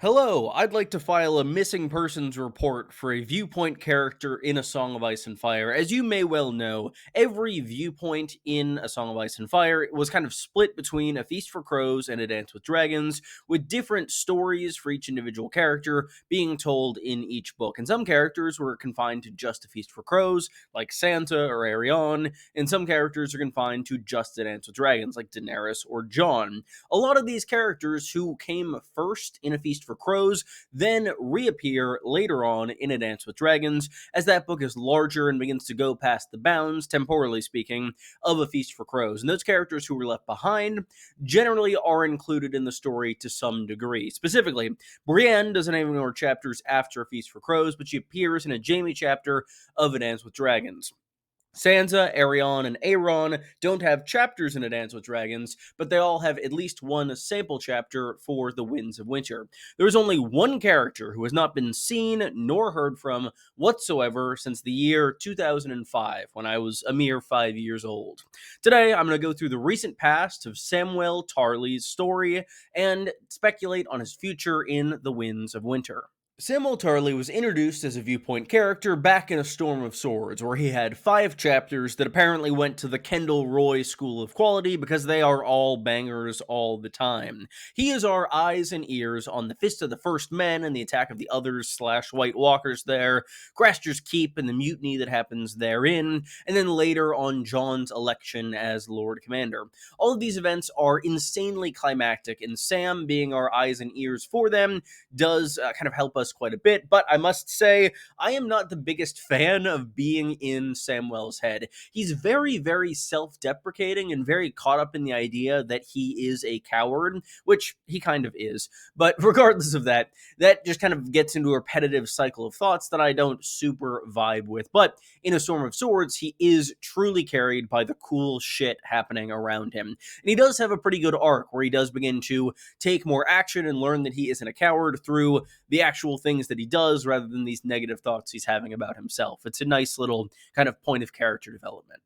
Hello, I'd like to file a missing persons report for a viewpoint character in A Song of Ice and Fire. As you may well know, every viewpoint in A Song of Ice and Fire was kind of split between A Feast for Crows and A Dance with Dragons, with different stories for each individual character being told in each book. And some characters were confined to just A Feast for Crows, like Santa or Arion, and some characters are confined to just A Dance with Dragons, like Daenerys or Jon. A lot of these characters who came first in A Feast for Crows then reappear later on in A Dance with Dragons, as that book is larger and begins to go past the bounds, temporally speaking, of A Feast for Crows. And those characters who were left behind generally are included in the story to some degree. Specifically, Brienne doesn't have any more chapters after A Feast for Crows, but she appears in a Jaime chapter of A Dance with Dragons. Sansa, Arion, and Aeron don't have chapters in A Dance with Dragons, but they all have at least one sample chapter for The Winds of Winter. There is only one character who has not been seen nor heard from whatsoever since the year 2005, when I was a mere 5 years old. Today, I'm going to go through the recent past of Samwell Tarly's story and speculate on his future in The Winds of Winter. Samwell Tarly was introduced as a viewpoint character back in A Storm of Swords, where he had 5 chapters that apparently went to the Kendall Roy School of Quality because they are all bangers all the time. He is our eyes and ears on the Fist of the First Men and the attack of the others / White Walkers there, Craster's Keep and the mutiny that happens therein, and then later on Jon's election as Lord Commander. All of these events are insanely climactic, and Sam, being our eyes and ears for them, does kind of help us quite a bit, but I must say, I am not the biggest fan of being in Samwell's head. He's very, very self-deprecating and very caught up in the idea that he is a coward, which he kind of is. But regardless of that, that just kind of gets into a repetitive cycle of thoughts that I don't super vibe with. But in A Storm of Swords, he is truly carried by the cool shit happening around him. And he does have a pretty good arc where he does begin to take more action and learn that he isn't a coward through the actual things that he does rather than these negative thoughts he's having about himself. It's a nice little kind of point of character development.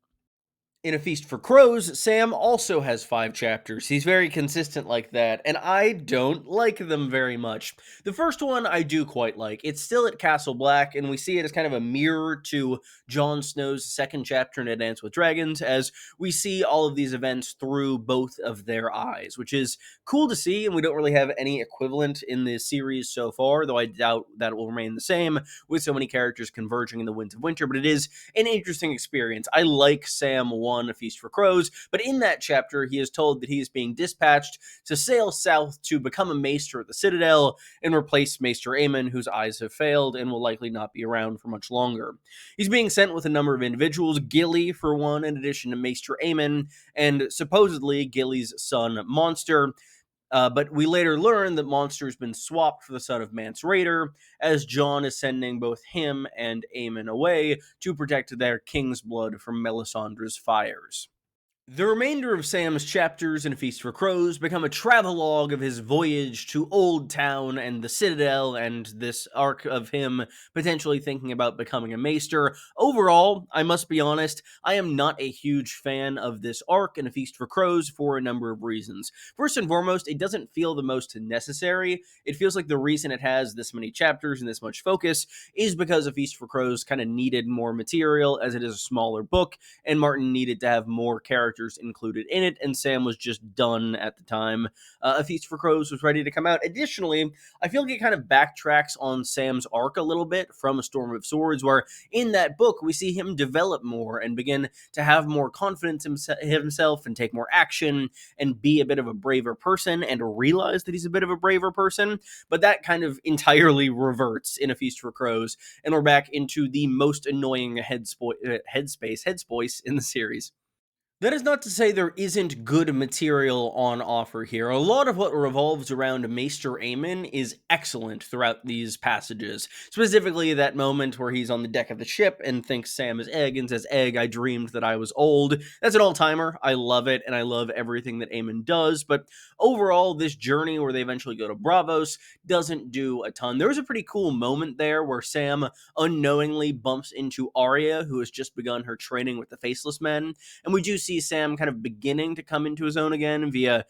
In A Feast for Crows, Sam also has 5 chapters. He's very consistent like that, and I don't like them very much. The first one I do quite like. It's still at Castle Black, and we see it as kind of a mirror to Jon Snow's second chapter in A Dance with Dragons, as we see all of these events through both of their eyes, which is cool to see, and we don't really have any equivalent in the series so far, though I doubt that it will remain the same with so many characters converging in the Winds of Winter, but it is an interesting experience. I like Sam 1, A Feast for Crows, but in that chapter, he is told that he is being dispatched to sail south to become a maester at the Citadel and replace Maester Aemon, whose eyes have failed and will likely not be around for much longer. He's being sent with a number of individuals, Gilly for one, in addition to Maester Aemon, and supposedly Gilly's son, Monster. But we later learn that Monster has been swapped for the son of Mance Rayder, as Jon is sending both him and Aemon away to protect their king's blood from Melisandre's fires. The remainder of Sam's chapters in A Feast for Crows become a travelogue of his voyage to Old Town and the Citadel, and this arc of him potentially thinking about becoming a maester. Overall, I must be honest, I am not a huge fan of this arc in A Feast for Crows for a number of reasons. First and foremost, it doesn't feel the most necessary. It feels like the reason it has this many chapters and this much focus is because A Feast for Crows kind of needed more material, as it is a smaller book, and Martin needed to have more characters included in it, and Sam was just done at the time A Feast for Crows was ready to come out. Additionally, I feel like it kind of backtracks on Sam's arc a little bit from A Storm of Swords, where in that book we see him develop more and begin to have more confidence in himself and take more action and be a bit of a braver person and realize that he's a bit of a braver person, but that kind of entirely reverts in A Feast for Crows, and we're back into the most annoying headspace in the series. That is not to say there isn't good material on offer here. A lot of what revolves around Maester Aemon is excellent throughout these passages. Specifically, that moment where he's on the deck of the ship and thinks Sam is Egg and says, "Egg, I dreamed that I was old." That's an all-timer. I love it, and I love everything that Aemon does, but overall, this journey where they eventually go to Bravos doesn't do a ton. There's a pretty cool moment there where Sam unknowingly bumps into Arya, who has just begun her training with the Faceless Men, and we do see Sam kind of beginning to come into his own again via,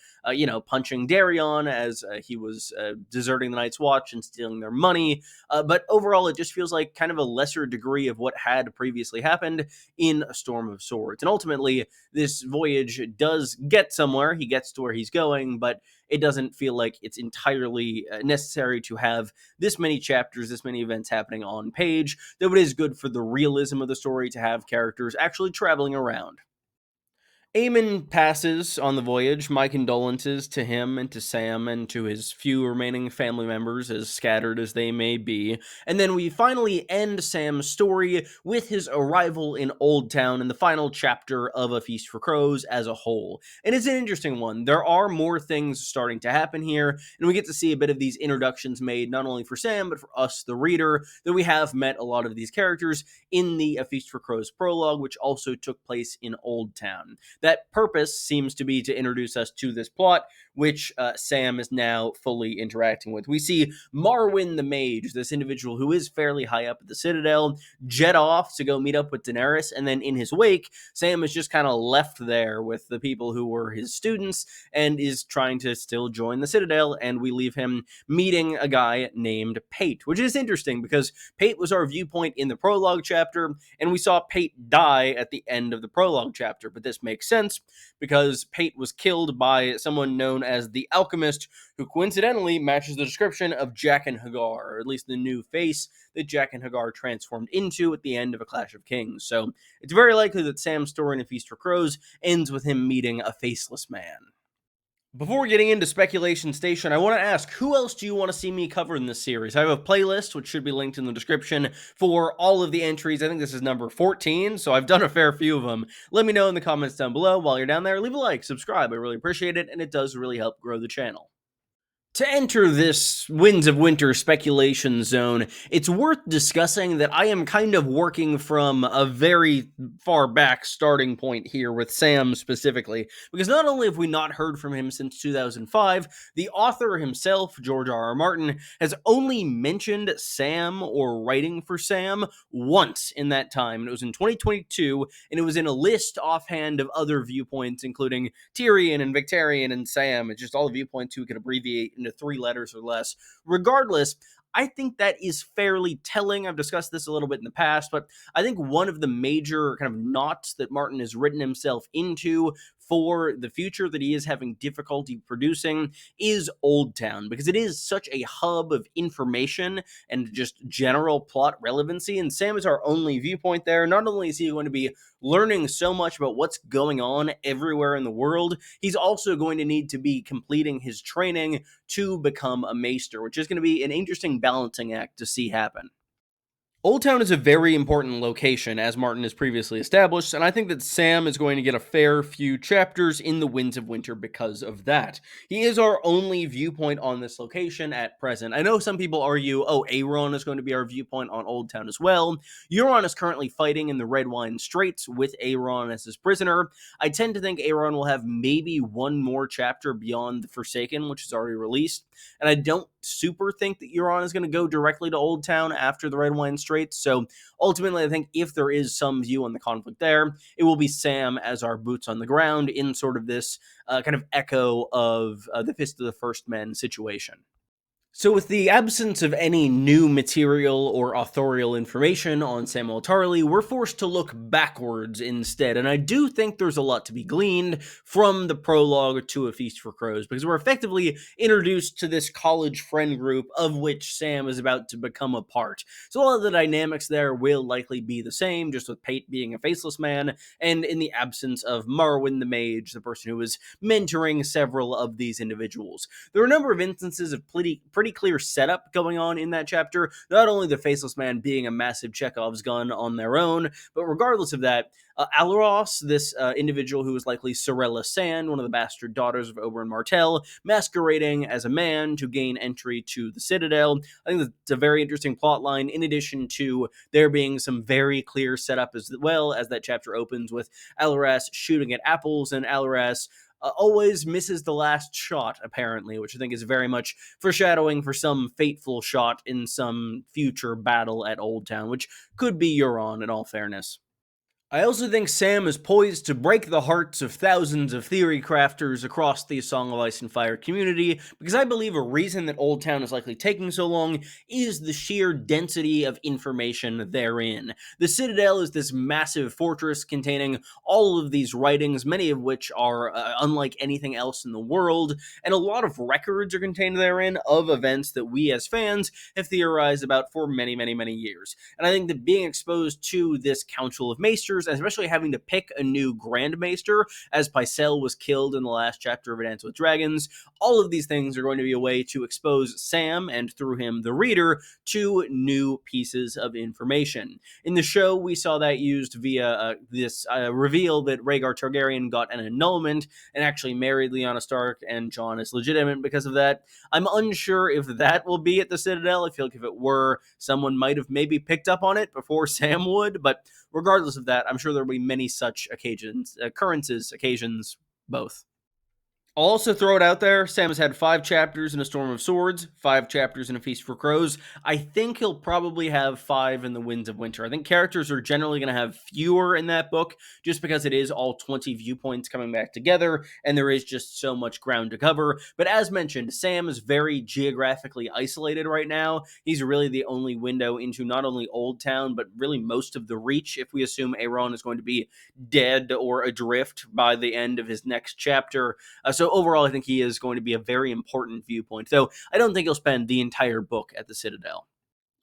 punching Daryon as he was deserting the Night's Watch and stealing their money. But overall, it just feels like kind of a lesser degree of what had previously happened in A Storm of Swords. And ultimately, this voyage does get somewhere. He gets to where he's going, but it doesn't feel like it's entirely necessary to have this many chapters, this many events happening on page, though it is good for the realism of the story to have characters actually traveling around. Eamon passes on the voyage. My condolences to him and to Sam and to his few remaining family members, as scattered as they may be. And then we finally end Sam's story with his arrival in Old Town in the final chapter of A Feast for Crows as a whole. And it's an interesting one. There are more things starting to happen here, and we get to see a bit of these introductions made not only for Sam, but for us, the reader, that we have met a lot of these characters in the A Feast for Crows prologue, which also took place in Old Town. That purpose seems to be to introduce us to this plot, which Sam is now fully interacting with. We see Marwyn the Mage, this individual who is fairly high up at the Citadel, jet off to go meet up with Daenerys, and then in his wake, Sam is just kind of left there with the people who were his students and is trying to still join the Citadel, and we leave him meeting a guy named Pate, which is interesting because Pate was our viewpoint in the prologue chapter, and we saw Pate die at the end of the prologue chapter, but this makes sense because Pate was killed by someone known as the Alchemist, who coincidentally matches the description of Jaqen H'ghar, or at least the new face that Jaqen H'ghar transformed into at the end of A Clash of Kings. So it's very likely that Sam's story in A Feast for Crows ends with him meeting a faceless man. Before getting into Speculation Station, I want to ask, who else do you want to see me cover in this series? I have a playlist, which should be linked in the description, for all of the entries. I think this is number 14, so I've done a fair few of them. Let me know in the comments down below. While you're down there, leave a like, subscribe. I really appreciate it, and it does really help grow the channel. To enter this Winds of Winter speculation zone, it's worth discussing that I am kind of working from a very far back starting point here with Sam specifically, because not only have we not heard from him since 2005, the author himself, George R.R. Martin, has only mentioned Sam or writing for Sam once in that time, and it was in 2022, and it was in a list offhand of other viewpoints, including Tyrion and Victarion and Sam. It's just all the viewpoints who could abbreviate into 3 letters or less. Regardless, I think that is fairly telling. I've discussed this a little bit in the past, but I think one of the major kind of knots that Martin has written himself into for the future that he is having difficulty producing is Old Town, because it is such a hub of information and just general plot relevancy, and Sam is our only viewpoint there. Not only is he going to be learning so much about what's going on everywhere in the world, he's also going to need to be completing his training to become a maester, which is going to be an interesting balancing act to see happen. Old Town is a very important location, as Martin has previously established, and I think that Sam is going to get a fair few chapters in the Winds of Winter because of that. He is our only viewpoint on this location at present. I know some people argue, oh, Aeron is going to be our viewpoint on Old Town as well. Euron is currently fighting in the Red Wine Straits with Aeron as his prisoner. I tend to think Aeron will have maybe one more chapter beyond the Forsaken, which is already released, and I don't super think that Euron is going to go directly to Old Town after the Red Wine Straits. So ultimately, I think if there is some view on the conflict there, it will be Sam as our boots on the ground in sort of this kind of echo of the Fist of the First Men situation. So with the absence of any new material or authorial information on Samwell Tarly, we're forced to look backwards instead, and I do think there's a lot to be gleaned from the prologue to A Feast for Crows, because we're effectively introduced to this college friend group of which Sam is about to become a part. So a lot of the dynamics there will likely be the same, just with Pate being a faceless man, and in the absence of Marwyn the Mage, the person who is mentoring several of these individuals. There are a number of instances of pretty clear setup going on in that chapter, not only the faceless man being a massive Chekhov's gun on their own, but regardless of that, Alaros, this individual who is likely Sorella Sand, one of the bastard daughters of Oberyn Martell, masquerading as a man to gain entry to the Citadel. I think that's a very interesting plot line, in addition to there being some very clear setup as well, as that chapter opens with Alaras shooting at apples, and Alaras always misses the last shot, apparently, which I think is very much foreshadowing for some fateful shot in some future battle at Old Town, which could be Euron, in all fairness. I also think Sam is poised to break the hearts of thousands of theory crafters across the Song of Ice and Fire community, because I believe a reason that Old Town is likely taking so long is the sheer density of information therein. The Citadel is this massive fortress containing all of these writings, many of which are unlike anything else in the world, and a lot of records are contained therein of events that we as fans have theorized about for many, many, many years. And I think that being exposed to this Council of Maesters, especially having to pick a new Grand Maester, as Pycelle was killed in the last chapter of A Dance with Dragons, all of these things are going to be a way to expose Sam, and through him, the reader, to new pieces of information. In the show, we saw that used via this reveal that Rhaegar Targaryen got an annulment and actually married Lyanna Stark, and Jon is legitimate because of that. I'm unsure if that will be at the Citadel. I feel like if it were, someone might have maybe picked up on it before Sam would, but regardless of that, I'm sure there will be many such occasions, both. I'll also throw it out there. Sam has had 5 chapters in A Storm of Swords, 5 chapters in A Feast for Crows. I think he'll probably have 5 in The Winds of Winter. I think characters are generally going to have fewer in that book, just because it is all 20 viewpoints coming back together, and there is just so much ground to cover. But as mentioned, Sam is very geographically isolated right now. He's really the only window into not only Old Town, but really most of the Reach, if we assume Aeron is going to be dead or adrift by the end of his next chapter. So overall, I think he is going to be a very important viewpoint, though I don't think he'll spend the entire book at the Citadel.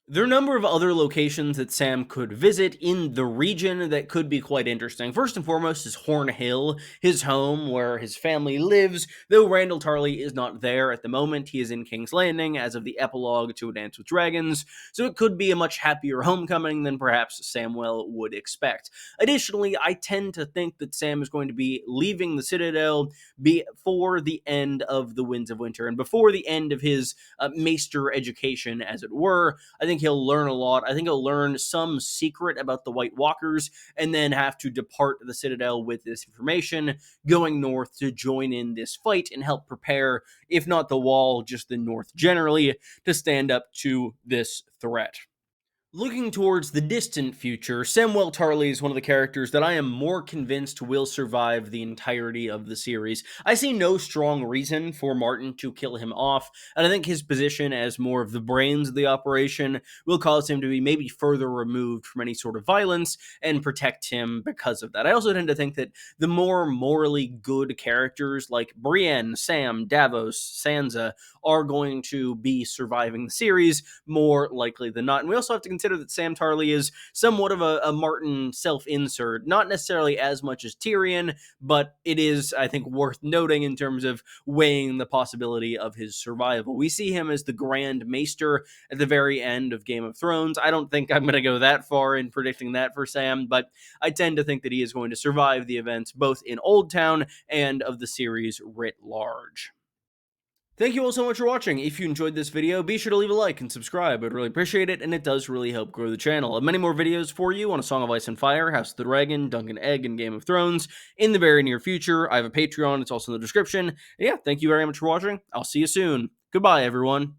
There are a number of other locations that Sam could visit in the region that could be quite interesting. First and foremost is Horn Hill, his home where his family lives, though Randall Tarly is not there at the moment. He is in King's Landing as of the epilogue to A Dance with Dragons, so it could be a much happier homecoming than perhaps Samwell would expect. Additionally, I tend to think that Sam is going to be leaving the Citadel before the end of the Winds of Winter, and before the end of his maester education, as it were. I think he'll learn a lot. I think he'll learn some secret about the White Walkers and then have to depart the Citadel with this information, going north to join in this fight and help prepare, if not the Wall, just the North generally, to stand up to this threat. Looking towards the distant future, Samwell Tarly is one of the characters that I am more convinced will survive the entirety of the series. I see no strong reason for Martin to kill him off, and I think his position as more of the brains of the operation will cause him to be maybe further removed from any sort of violence and protect him because of that. I also tend to think that the more morally good characters like Brienne, Sam, Davos, Sansa are going to be surviving the series more likely than not. And we also have to consider that Sam Tarly is somewhat of a Martin self-insert, not necessarily as much as Tyrion, but it is, I think, worth noting in terms of weighing the possibility of his survival. We see him as the Grand Maester at the very end of Game of Thrones. I don't think I'm going to go that far in predicting that for Sam, but I tend to think that he is going to survive the events both in Old Town and of the series writ large. Thank you all so much for watching. If you enjoyed this video, be sure to leave a like and subscribe. I'd really appreciate it, and it does really help grow the channel. I have many more videos for you on A Song of Ice and Fire, House of the Dragon, Duncan Egg, and Game of Thrones in the very near future. I have a Patreon. It's also in the description. And yeah, thank you very much for watching. I'll see you soon. Goodbye, everyone.